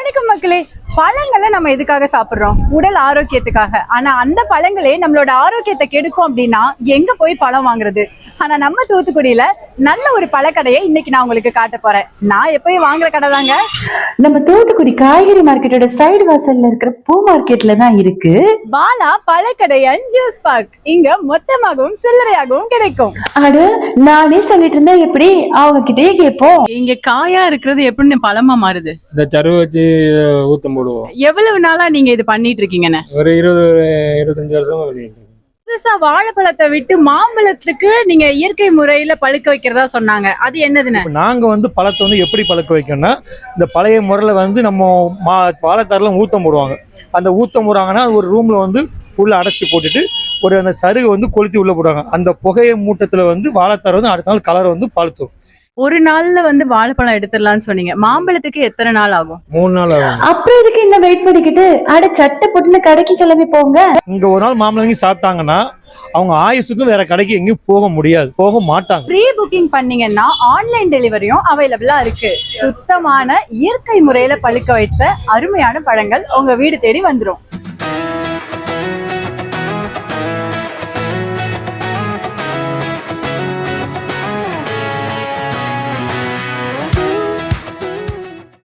வணக்கம் மக்களே. பழங்களை நம்ம எதுக்காக சாப்பிடுறோம்? உடல் ஆரோக்கியத்துக்காக. ஆனா அந்த பழங்களே நம்மளோட ஆரோக்கியத்தை கெடுக்கும் அப்படின்னா எங்க போய் பழம் வாங்குறது? ஆனா நம்ம தூத்துக்குடியில நல்ல ஒரு பழக்கடையை இன்னைக்கு நான் உங்களுக்கு காட்ட போறேன். நான் எப்பயும் வாங்குற கடை தாங்க. நம்ம தூத்துக்குடி காய்கறி மார்க்கெட்டோட சைடு வாசல்ல இருக்கிற பூ மார்க்கெட்ல தான் இருக்கு பாலா பழக்கடை அண்ட் ஜூஸ் பார்க். இங்க மொத்தமாகவும் சில்லறையாகவும் கிடைக்கும். அட நானே சொல்லிட்டு இருந்தேன், எப்படி அவங்க கிட்டே கேட்போம். இங்க காயா இருக்கிறது எப்படி பழமா மாறுது? இந்த சருவு வச்சு ஊத்தம் போடுவோம். எவ்வளவு நாளா நீங்க இது பண்ணிட்டு இருக்கீங்கன்னு? ஒரு 20-25 வருஷமா பண்ணிட்டு இருக்கோம். புதுசா வாழைப்பழத்தை விட்டு மாம்பழத்துக்கு நீங்க இயற்கை முறையில பழுக்க வைக்கிறதா சொன்னாங்க. அது என்னதுன்னு? நாங்க பழத்தை எப்படி பழுக்க வைக்கணும்னா, இந்த பழைய முறையில நம்ம வாழைத்தாறுல ஊத்தம் போடுவாங்க. அந்த ஊத்தம் போடுறாங்கன்னா ஒரு ரூம்ல உள்ள அடைச்சி போட்டுட்டு ஒரு அந்த சருகு கொளுத்தி உள்ள போடுவாங்க. அந்த புகையை மூட்டத்துல வாழைத்தாறு அடுத்த நாள் கலர் பழுத்தும். ஒரு நாள்ல வாழைப்பழம் எடுத்துடலாம்னு சொன்னீங்க. மாம்பழத்துக்கு எத்தனை நாள் ஆகும்? 3 நாள் ஆகும். அப்புறம் இதுக்கு என்ன வெயிட் பண்ணிக்கிட்டு சட்டை போட்டுன்னு கடைக்கு கிளம்பி போங்க. இங்க ஒரு நாள் மாம்பழம் சாப்பிட்டாங்கன்னா அவங்க ஆயுசுக்கும் வேற கடைக்கு எங்கேயும் போக மாட்டாங்க. ப்ரீ புக்கிங் பண்ணீங்கன்னா ஆன்லைன் டெலிவரியும் அவைலபிளா இருக்கு. சுத்தமான இயற்கை முறையில பழுக்க வைத்த அருமையான பழங்கள் உங்க வீடு தேடி வந்துரும்.